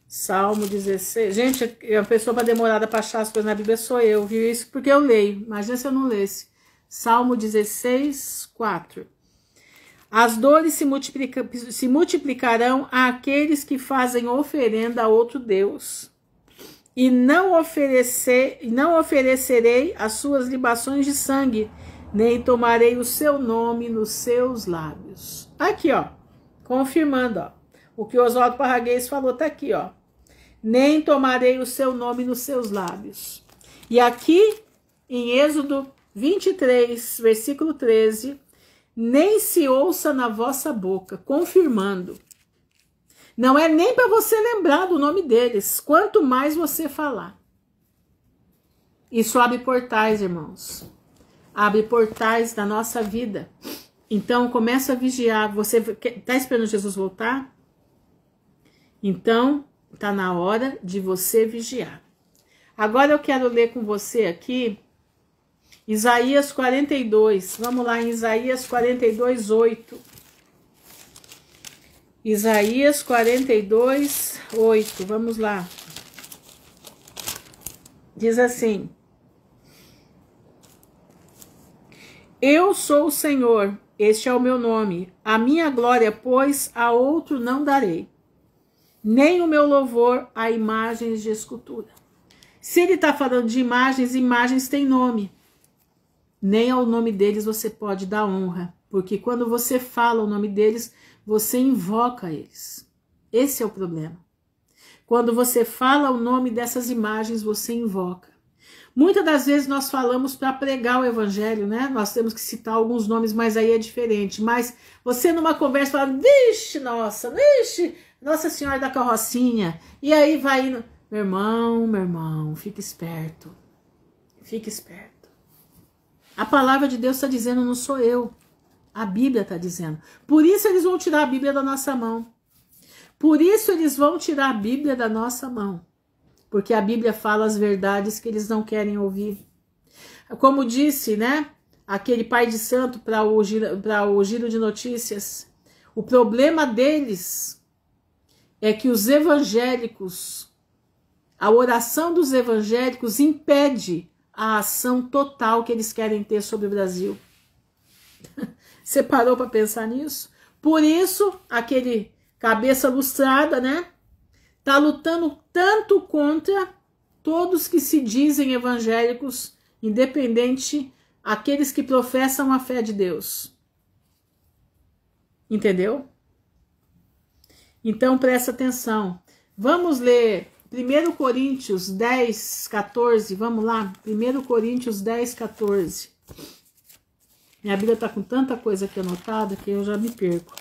Salmo 16. Gente, a pessoa para demorada para achar as coisas na Bíblia sou eu, viu? Isso porque eu leio. Imagina se eu não lesse. Salmo 16, 4. As dores se multiplicarão àqueles que fazem oferenda a outro Deus. E não oferecerei as suas libações de sangue, nem tomarei o seu nome nos seus lábios. Aqui, ó, confirmando, ó, o que o Oswaldo Parraguês falou tá aqui, ó. Nem tomarei o seu nome nos seus lábios. E aqui, em Êxodo 23, versículo 13, nem se ouça na vossa boca, confirmando. Não é nem para você lembrar do nome deles, quanto mais você falar. Isso abre portais, irmãos. Abre portais da nossa vida. Então, começa a vigiar. Você está esperando Jesus voltar? Então, está na hora de você vigiar. Agora eu quero ler com você aqui Isaías 42. Vamos lá em Isaías 42, 8. Isaías 42, 8. Vamos lá. Diz assim: eu sou o Senhor, este é o meu nome. A minha glória, pois, a outro não darei, nem o meu louvor a imagens de escultura. Se ele está falando de imagens, imagens têm nome. Nem ao nome deles você pode dar honra, porque quando você fala o nome deles, você invoca eles. Esse é o problema. Quando você fala o nome dessas imagens, você invoca. Muitas das vezes nós falamos para pregar o evangelho, né? Nós temos que citar alguns nomes, mas aí é diferente. Mas você numa conversa fala, vixe, Nossa Senhora da Carrocinha. E aí vai indo. Meu irmão, fica esperto. Fica esperto. A palavra de Deus está dizendo, não sou eu. A Bíblia está dizendo. Por isso eles vão tirar a Bíblia da nossa mão. Por isso eles vão tirar a Bíblia da nossa mão. Porque a Bíblia fala as verdades que eles não querem ouvir. Como disse, né? Aquele pai de santo para o Giro de Notícias. O problema deles é que os evangélicos, a oração dos evangélicos impede a ação total que eles querem ter sobre o Brasil. Você parou para pensar nisso? Por isso, aquele cabeça lustrada, né? Tá lutando tanto contra todos que se dizem evangélicos, independente aqueles que professam a fé de Deus. Entendeu? Então, presta atenção. Vamos ler 1 Coríntios 10, 14. Vamos lá. 1 Coríntios 10, 14. Minha Bíblia está com tanta coisa aqui anotada que eu já me perco.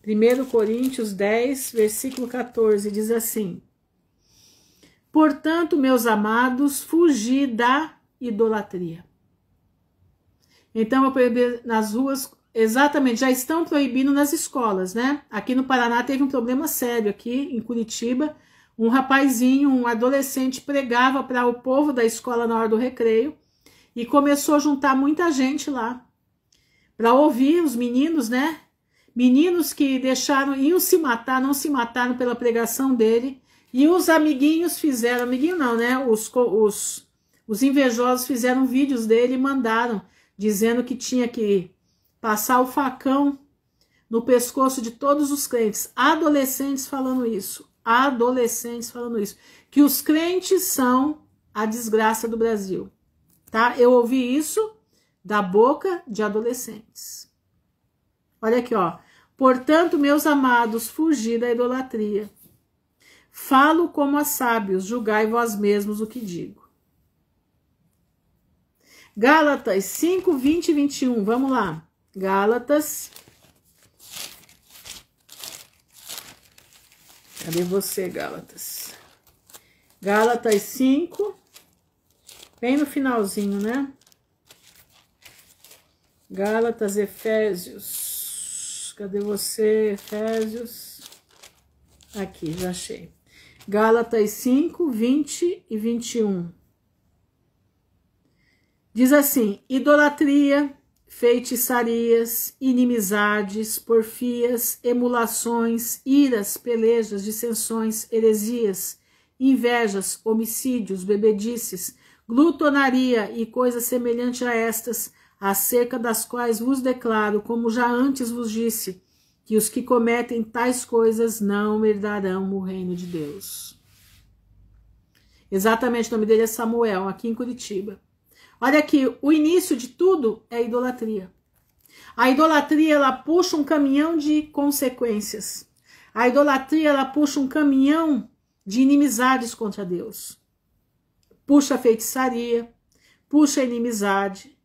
1 Coríntios 10, versículo 14, diz assim: Portanto, meus amados, fugi da idolatria. Então, eu proibi nas ruas, exatamente, já estão proibindo nas escolas, né? Aqui no Paraná teve um problema sério, aqui em Curitiba, um rapazinho, um adolescente pregava para o povo da escola na hora do recreio e começou a juntar muita gente lá para ouvir os meninos, né? Meninos que iam se matar, não se mataram pela pregação dele. E os amiguinhos fizeram, amiguinho não, né? Os invejosos fizeram vídeos dele e mandaram, dizendo que tinha que passar o facão no pescoço de todos os crentes. Adolescentes falando isso. Adolescentes falando isso. Que os crentes são a desgraça do Brasil. Tá? Eu ouvi isso da boca de adolescentes. Olha aqui, ó. Portanto, meus amados, fugi da idolatria. Falo como a sábios, julgai vós mesmos o que digo. Gálatas 5, 20 e 21. Vamos lá. Gálatas. Cadê você, Gálatas? Gálatas 5. Bem no finalzinho, né? Gálatas, Efésios. Cadê você, Efésios? Aqui, já achei. Gálatas 5, 20 e 21. Diz assim: idolatria, feitiçarias, inimizades, porfias, emulações, iras, pelejas, dissensões, heresias, invejas, homicídios, bebedices, glutonaria e coisas semelhantes a estas, acerca das quais vos declaro, como já antes vos disse, que os que cometem tais coisas não herdarão o reino de Deus. Exatamente, o nome dele é Samuel, aqui em Curitiba. Olha aqui, o início de tudo é idolatria. A idolatria, ela puxa um caminhão de consequências. A idolatria, ela puxa um caminhão de inimizades contra Deus. Puxa a feitiçaria, puxa a inimizade,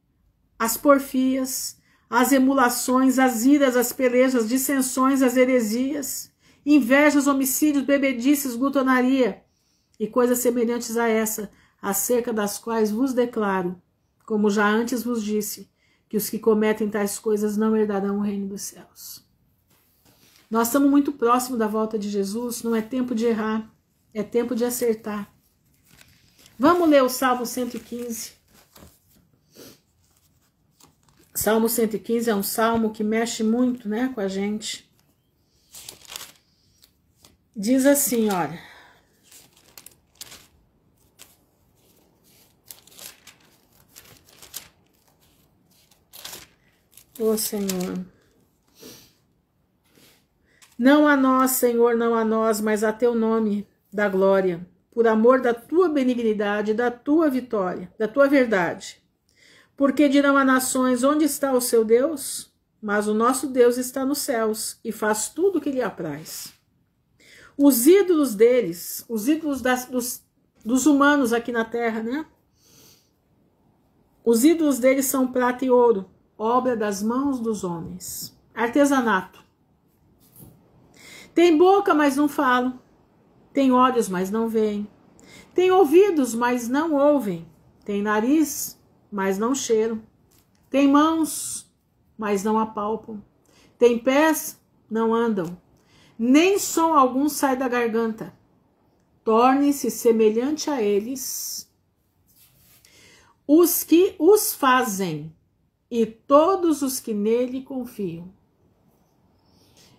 as porfias, as emulações, as iras, as pelejas, dissensões, as heresias, invejas, homicídios, bebedices, glutonaria e coisas semelhantes a essa, acerca das quais vos declaro, como já antes vos disse, que os que cometem tais coisas não herdarão o reino dos céus. Nós estamos muito próximos da volta de Jesus, não é tempo de errar, é tempo de acertar. Vamos ler o Salmo 115. Salmo 115 é um salmo que mexe muito, né, com a gente. Diz assim, olha. Ô Senhor. Não a nós, Senhor, não a nós, mas a teu nome da glória, por amor da tua benignidade, da tua vitória, da tua verdade. Porque dirão as nações, onde está o seu Deus? Mas o nosso Deus está nos céus e faz tudo o que lhe apraz. Os ídolos deles, os ídolos dos humanos aqui na terra, né? Os ídolos deles são prata e ouro, obra das mãos dos homens. Artesanato. Tem boca, mas não falam. Tem olhos, mas não veem. Tem ouvidos, mas não ouvem. Tem nariz, mas não cheiram. Tem mãos, mas não apalpam. Tem pés, não andam. Nem som algum sai da garganta. Torne-se semelhante a eles os que os fazem e todos os que nele confiam.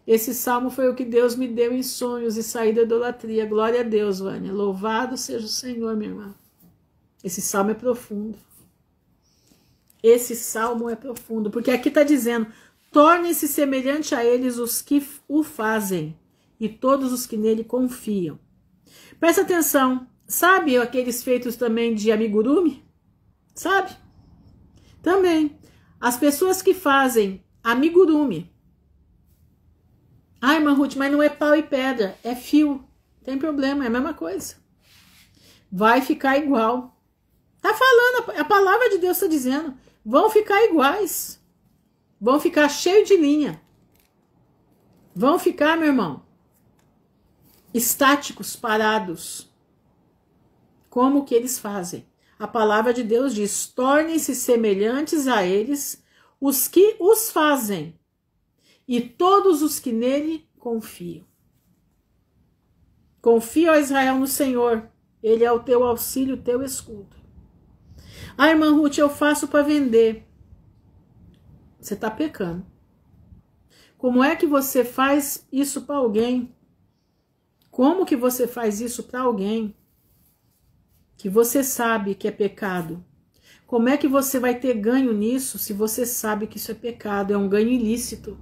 Esse salmo foi o que Deus me deu em sonhos e saí da idolatria. Glória a Deus, Vânia. Louvado seja o Senhor, minha irmã. Esse salmo é profundo. Esse salmo é profundo, porque aqui está dizendo, tornem-se semelhante a eles os que o fazem e todos os que nele confiam. Presta atenção, sabe aqueles feitos também de amigurumi? Sabe? Também, as pessoas que fazem amigurumi. Ai, irmã Ruth, mas não é pau e pedra, é fio. Tem problema, é a mesma coisa. Vai ficar igual. Tá falando, a palavra de Deus está dizendo. Vão ficar iguais. Vão ficar cheios de linha. Vão ficar, meu irmão, estáticos, parados. como que eles fazem. A palavra de Deus diz: tornem-se semelhantes a eles os que os fazem e todos os que nele confiam. Confia, ó Israel, no Senhor. Ele é o teu auxílio, o teu escudo. Ah, irmã Ruth, eu faço para vender. Você está pecando. Como é que você faz isso para alguém? Como que você faz isso para alguém que você sabe que é pecado? Como é que você vai ter ganho nisso se você sabe que isso é pecado? É um ganho ilícito.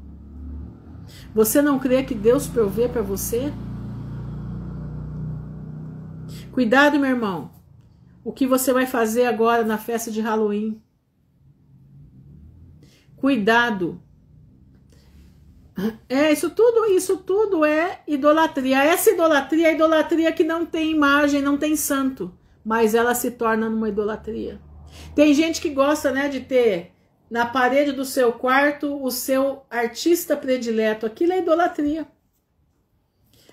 Você não crê que Deus provê para você? Cuidado, meu irmão. O que você vai fazer agora na festa de Halloween? Cuidado. Isso tudo é idolatria. Essa idolatria é a idolatria que não tem imagem, não tem santo, mas ela se torna numa idolatria. Tem gente que gosta, né, de ter na parede do seu quarto o seu artista predileto. Aquilo é idolatria.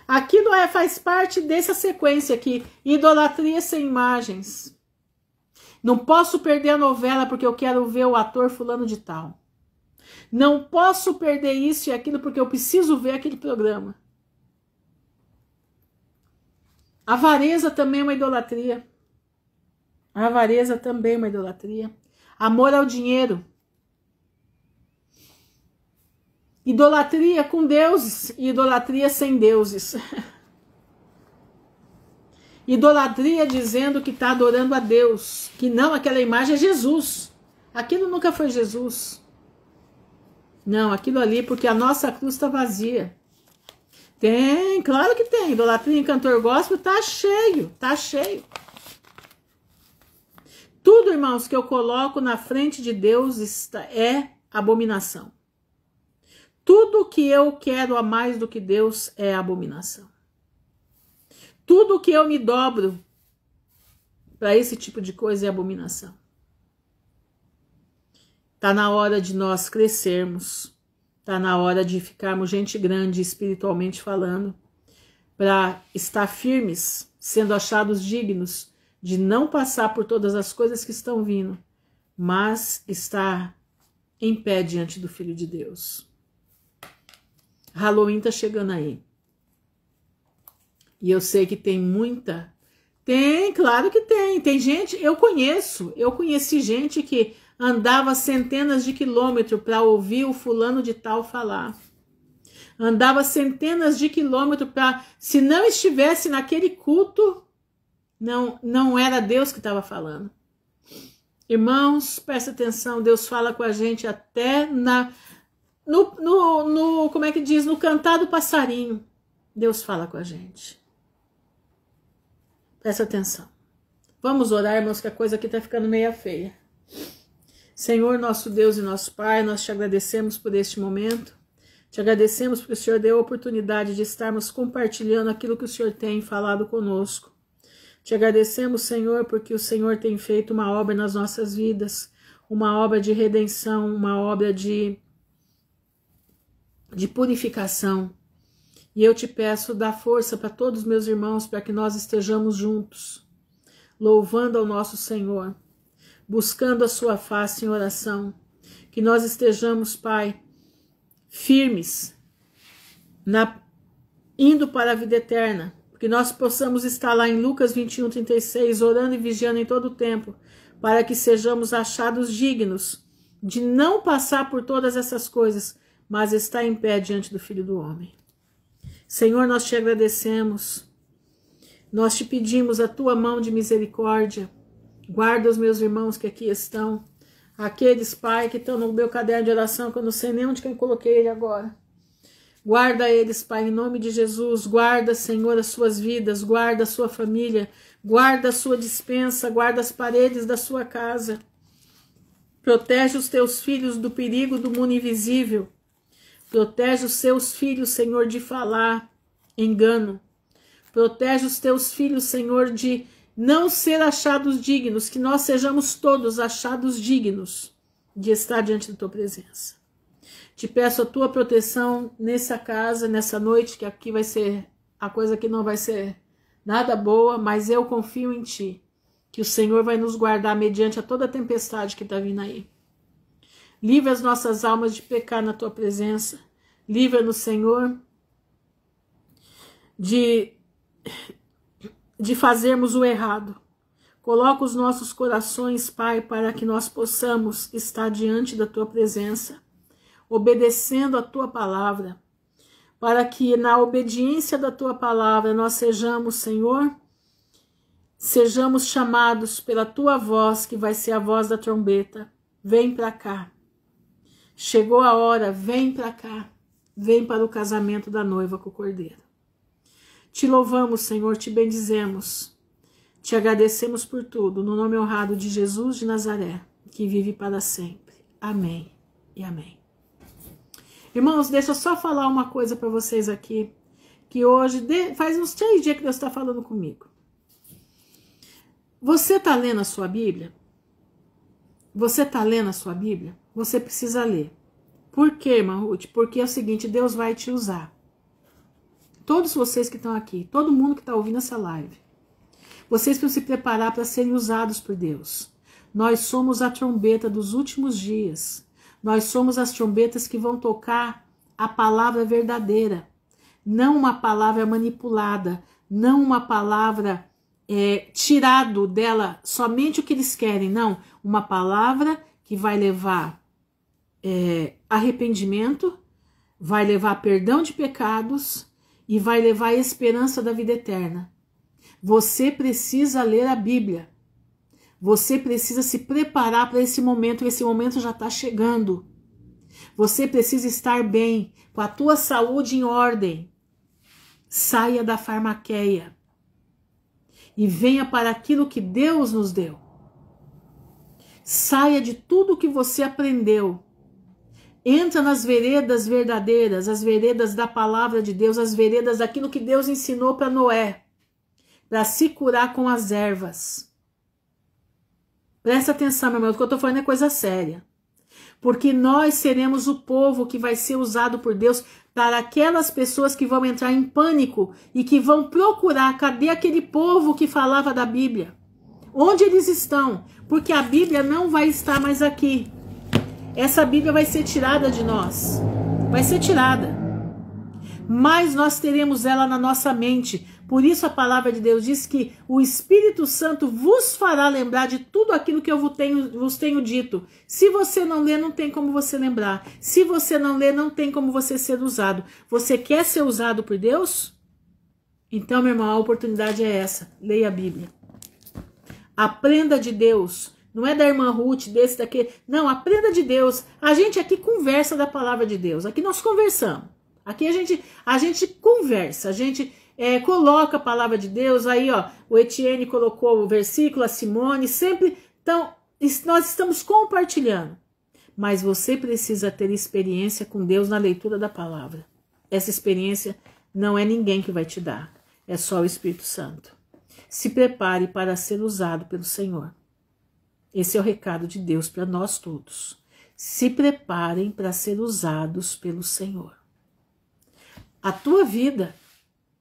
Aquilo faz parte dessa sequência aqui. Idolatria sem imagens. Não posso perder a novela porque eu quero ver o ator fulano de tal. Não posso perder isso e aquilo porque eu preciso ver aquele programa. A avareza também é uma idolatria. A avareza também é uma idolatria. Amor ao dinheiro. Idolatria com deuses e idolatria sem deuses. Idolatria dizendo que está adorando a Deus, que não, aquela imagem é Jesus. Aquilo nunca foi Jesus. Não, aquilo ali, porque a nossa cruz está vazia. Tem, claro que tem. Idolatria em cantor gospel tá cheio, tá cheio. Tudo, irmãos, que eu coloco na frente de Deus é abominação. Tudo que eu quero a mais do que Deus é abominação. Tudo que eu me dobro para esse tipo de coisa é abominação. Está na hora de nós crescermos. Está na hora de ficarmos gente grande espiritualmente falando. Para estar firmes, sendo achados dignos de não passar por todas as coisas que estão vindo, mas estar em pé diante do Filho de Deus. Halloween tá chegando aí. E eu sei que tem muita. Tem, claro que tem. Tem gente, eu conheci gente que andava centenas de quilômetros para ouvir o fulano de tal falar. Andava centenas de quilômetros para, se não estivesse naquele culto, não era Deus que estava falando. Irmãos, presta atenção, Deus fala com a gente até como é que diz? No cantar do passarinho, Deus fala com a gente. Presta atenção. Vamos orar, irmãos, que a coisa aqui está ficando meia feia. Senhor, nosso Deus e nosso Pai, nós te agradecemos por este momento. Te agradecemos porque o Senhor deu a oportunidade de estarmos compartilhando aquilo que o Senhor tem falado conosco. Te agradecemos, Senhor, porque o Senhor tem feito uma obra nas nossas vidas, uma obra de redenção, uma obra de purificação. E eu te peço, dá força para todos os meus irmãos, para que nós estejamos juntos, louvando ao nosso Senhor, buscando a sua face em oração, que nós estejamos, Pai, firmes, indo para a vida eterna, que nós possamos estar lá em Lucas 21:36, orando e vigiando em todo o tempo, para que sejamos achados dignos de não passar por todas essas coisas, mas estar em pé diante do Filho do Homem. Senhor, nós te agradecemos, nós te pedimos a tua mão de misericórdia, guarda os meus irmãos que aqui estão, aqueles, Pai, que estão no meu caderno de oração, que eu não sei nem onde que eu coloquei ele agora. Guarda eles, Pai, em nome de Jesus. Guarda, Senhor, as suas vidas, guarda a sua família, guarda a sua despensa, guarda as paredes da sua casa. Protege os teus filhos do perigo do mundo invisível. Protege os seus filhos, Senhor, de falar engano. Protege os teus filhos, Senhor, de não ser achados dignos, que nós sejamos todos achados dignos de estar diante da tua presença. Te peço a tua proteção nessa casa, nessa noite, que aqui vai ser a coisa que não vai ser nada boa, mas eu confio em ti. que o Senhor vai nos guardar mediante a toda a tempestade que está vindo aí. Livra as nossas almas de pecar na tua presença. Livra-nos, Senhor, de fazermos o errado. Coloca os nossos corações, Pai, para que nós possamos estar diante da tua presença, obedecendo a tua palavra, para que na obediência da tua palavra nós sejamos, Senhor, sejamos chamados pela tua voz, que vai ser a voz da trombeta. Vem para cá. Chegou a hora, vem para cá. Vem para o casamento da noiva com o Cordeiro. Te louvamos, Senhor, te bendizemos. Te agradecemos por tudo, no nome honrado de Jesus de Nazaré, que vive para sempre. Amém e amém. Irmãos, deixa eu só falar uma coisa para vocês aqui, que hoje, faz uns 3 dias que Deus está falando comigo. Você está lendo a sua Bíblia? Você está lendo a sua Bíblia? Você precisa ler. Por quê, irmã Ruth? Porque é o seguinte, Deus vai te usar. Todos vocês que estão aqui, todo mundo que está ouvindo essa live, vocês precisam se preparar para serem usados por Deus. Nós somos a trombeta dos últimos dias. Nós somos as trombetas que vão tocar a palavra verdadeira. Não uma palavra manipulada, não uma palavra tirado dela somente o que eles querem, não. Uma palavra que vai levar arrependimento, vai levar perdão de pecados e vai levar a esperança da vida eterna. Você precisa ler a Bíblia. Você precisa se preparar para esse momento já está chegando. Você precisa estar bem, com a tua saúde em ordem. Saia da farmaqueia e venha para aquilo que Deus nos deu. Saia de tudo que você aprendeu. Entra nas veredas verdadeiras, as veredas da palavra de Deus, as veredas daquilo que Deus ensinou para Noé, para se curar com as ervas. Presta atenção, meu irmão, o que eu estou falando é coisa séria. Porque nós seremos o povo que vai ser usado por Deus para aquelas pessoas que vão entrar em pânico e que vão procurar, cadê aquele povo que falava da Bíblia? Onde eles estão? Porque a Bíblia não vai estar mais aqui. Essa Bíblia vai ser tirada de nós. Vai ser tirada. Mas nós teremos ela na nossa mente. Por isso a palavra de Deus diz que o Espírito Santo vos fará lembrar de tudo aquilo que eu vos tenho dito. Se você não ler, não tem como você lembrar. Se você não ler, não tem como você ser usado. Você quer ser usado por Deus? Então, meu irmão, a oportunidade é essa. Leia a Bíblia. Aprenda de Deus. Não é da irmã Ruth, desse, daquele. Não, aprenda de Deus. A gente aqui conversa da palavra de Deus. Aqui nós conversamos. Aqui a gente conversa, a gente coloca a palavra de Deus. Aí, ó, o Etienne colocou o versículo, a Simone, sempre. Então, nós estamos compartilhando. Mas você precisa ter experiência com Deus na leitura da palavra. Essa experiência não é ninguém que vai te dar. É só o Espírito Santo. Se prepare para ser usado pelo Senhor. Esse é o recado de Deus para nós todos. Se preparem para ser usados pelo Senhor. A tua vida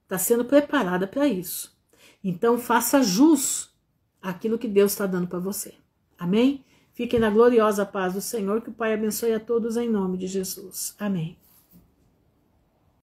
está sendo preparada para isso. Então faça jus àquilo que Deus está dando para você. Amém? Fiquem na gloriosa paz do Senhor, que o Pai abençoe a todos em nome de Jesus. Amém.